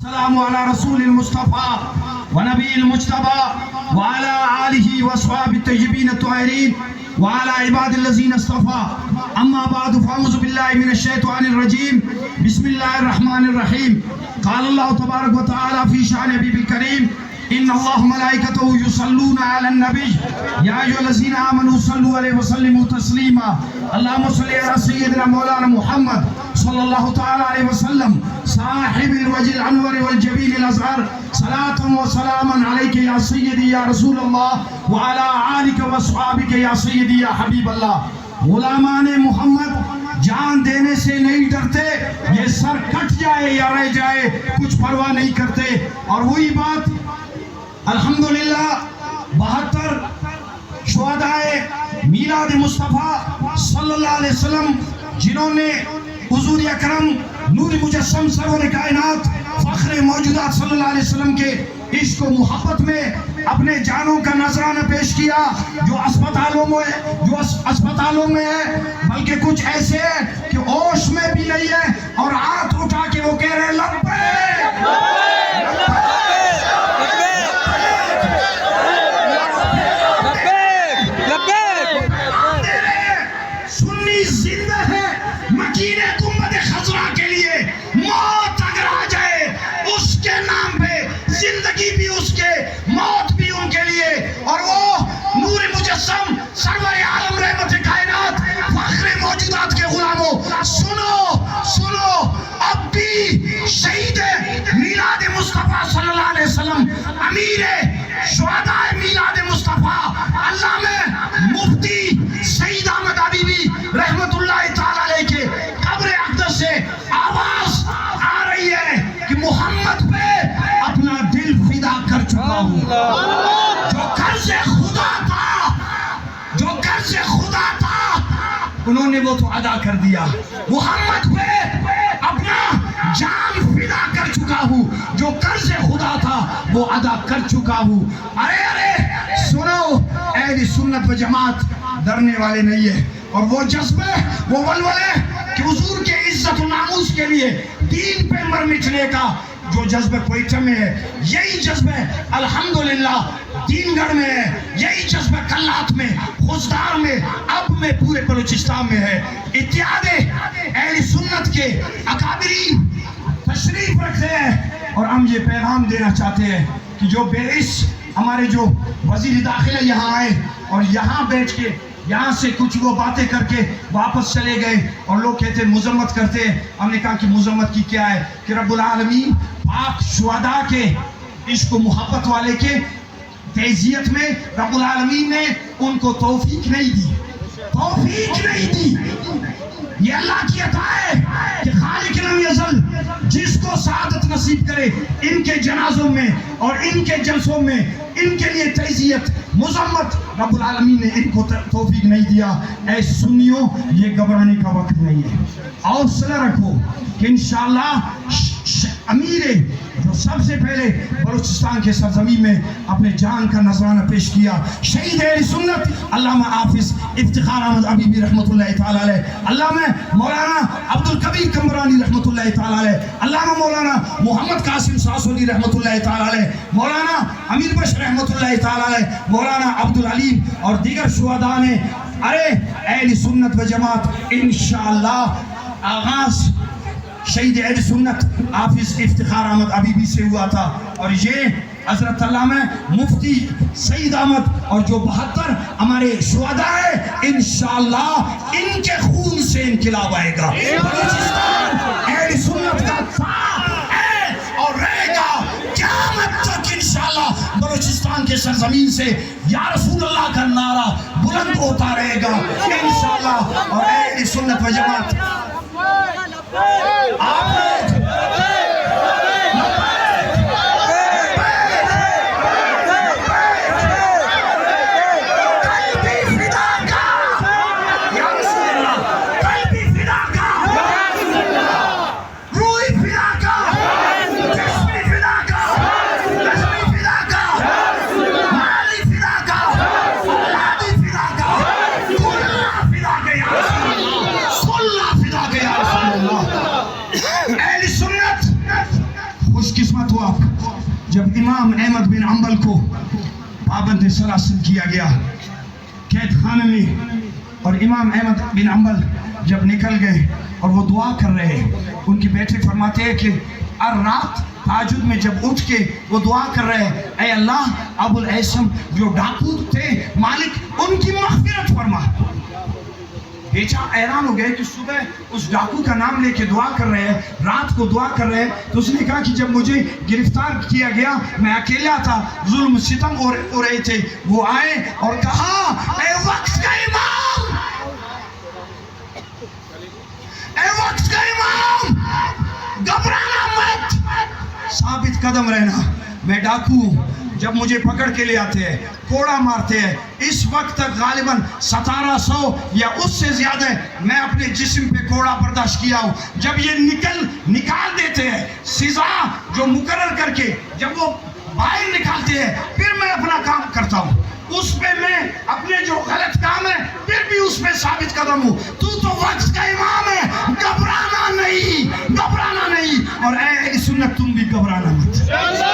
السلام على رسول المصطفى ونبي المجتبى وعلى آله وصحبه الطيبين الطاهرين وعلى عباد الذين اصطفى أما بعد فأعوذ بالله من الشيطان الرجيم بسم الله الرحمن الرحيم قال الله تبارك وتعالى في شأن حبيب الكريم إن الله ملائكته يصلون على النبي يا أيها الذين آمنوا صلوا عليه وسلموا تسليما اللهم صل على سيدنا مولانا محمد صلى الله تعالى عليه وسلم صاحب الوجه الأنور والجبين الأزهر صلاة وسلاما عليك يا سيدي يا رسول الله وعلى آلك وصحابك يا سيدي يا حبیب اللہ۔ غلامان محمد جان دینے سے نہیں ڈرتے، یہ سر کٹ جائے یا رہ جائے کچھ پرواہ نہیں کرتے۔ اور وہی بات الحمدللہ 72 شہدائے میلاد مصطفیٰ صلی اللہ علیہ وسلم جنہوں نے حضور اکرم نور مجسم سرور کائنات فخر موجودات صلی اللہ علیہ وسلم کے عشق و محبت میں اپنے جانوں کا نذرانہ پیش کیا، جو اسپتالوں میں ہے بلکہ کچھ ایسے ہیں کہ ہوش میں بھی نہیں ہے اور ہاتھ اٹھا کے وہ کہہ رہے ہیں لبیک سنی زندہ ہے مکین گنبد خضرا کے لیے، موت اگر آ جائے اس کے نام پہ، زندگی بھی اس کے، موت بھی ان کے لیے۔ اور وہ نور مجسم سرور عالم رحمت کائنات فخر موجودات کے غلاموں، سنو اب بھی شہید میلاد مصطفیٰ صلی اللہ علیہ وسلم، امیر شہداء میلاد مصطفیٰ علامہ مفتی سید احمد حبیبی رحمت اللہ تعالیٰ علیہ کے قبر اقدس سے آواز آ رہی ہے کہ محمد پہ اپنا دل فدا کر چکا ہوں۔ جو قرض خدا تھا انہوں نے وہ تو ادا کر دیا، محمد پہ اپنا جان فدا کر چکا ہوں، جو قرض خدا تھا وہ ادا کر چکا ہوں۔ ارے سنو، اہل سنت و جماعت ڈرنے والے نہیں ہے، اور وہ جذبے وہ ولولے کہ حضور کے عزت و ناموس کے لیے دین پہ مر مٹنے کا جو جذبہ کوئٹہ میں ہے، یہی جذبہ الحمدللہ دین گڑھ میں ہے، یہی جذبہ کلات میں، خزدار میں، اب میں پورے بلوچستان میں ہے۔ اتحاد اہل سنت کے اکابرین تشریف رکھتے ہیں، اور ہم یہ پیغام دینا چاہتے ہیں کہ جو بےعز ہمارے جو وزیر داخلہ یہاں آئے اور یہاں بیٹھ کے یہاں سے کچھ وہ باتیں کر کے واپس چلے گئے اور لوگ کہتے ہیں مذمت کرتے ہیں، ہم نے کہا کہ مذمت کی کیا ہے کہ رب العالمین پاک شہداء کے عشق و محبت والے کے تعزیت میں رب العالمین نے ان کو توفیق نہیں دی، یہ اللہ کی عطا ہے کہ خالق لم یزل جس کو سعادت نصیب کرے ان کے جنازوں میں اور ان کے جلسوں میں ان کے لیے تعزیت مذمت رب العالمین نے ان کو توفیق نہیں دیا۔ اے سنیوں، یہ گھبرانے کا وقت نہیں ہے، حوصلہ رکھو کہ انشاءاللہ امیر جو سب سے پہلے بلوچستان کے سرزمین میں اپنے جان کا نذرانہ پیش کیا، شہید اہل سنت علامہ حافظ افتخار احمد حبیبی رحمت اللہ تعالیٰ علیہ، علامہ مولانا عبدالکبیر کمرانی رحمت اللہ تعالیٰ علیہ، علامہ مولانا محمد قاسم ساسولی رحمت اللہ تعالیٰ علیہ، مولانا امیر بشر رحمت اللہ تعالیٰ علیہ، مولانا عبدالعلیم اور دیگر شہداء نے۔ ارے اہل سنت و جماعت انشاءاللہ آغاز شہید اہل سنت حافظ افتخار احمد حبیبی سے ہوا تھا، اور یہ حضرت علامہ مفتی سید احمد اور جو 72 ہمارے شہداء ہیں انشاءاللہ ان کے خون سے انقلاب آئے گا۔ بلوچستان اہل سنت کا تھا ہے اور رہے گا قیامت تک انشاءاللہ۔ بلوچستان کے سرزمین سے یا رسول اللہ کا نعرہ بلند ہوتا رہے گا انشاءاللہ۔ اور اہل سنت و جماعت قسمت ہو آپ جب امام احمد بن حنبل کو پابند سلاسل کیا گیا قید خانے میں، اور امام احمد بن حنبل جب نکل گئے اور وہ دعا کر رہے، ان کی بیٹے فرماتے ہیں کہ ہر رات تہجد میں جب اٹھ کے وہ دعا کر رہے، اے اللہ ابو الہیثم جو ڈاکو تھے مالک ان کی مغفرت فرما۔ بیچا حیران ہو گئے کہ صبح اس ڈاکو کا نام لے کے دعا کر رہے ہیں، رات کو دعا کر رہے ہیں، تو اس نے کہا کہ جب مجھے گرفتار کیا گیا میں اکیلا تھا، ظلم ستم ہو رہے تھے، وہ آئے اور کہا اے وقت کا امام، اے وقت کا امام گھبرانا مت، ثابت قدم رہنا، میں ڈاکو ہوں، جب مجھے پکڑ کے لے آتے ہیں کوڑا مارتے ہیں، اس وقت تک غالباً 1700 یا اس سے زیادہ میں اپنے جسم پہ کوڑا برداشت کیا ہوں، جب یہ نکال دیتے ہیں سزا جو مقرر کر کے، جب وہ باہر نکالتے ہیں پھر میں اپنا کام کرتا ہوں، اس پہ میں اپنے جو غلط کام ہے پھر بھی اس پہ ثابت قدم ہوں، تو وقت کا امام ہے، گھبرانا نہیں، اور اے اہل سنت تم بھی گھبرانا مت۔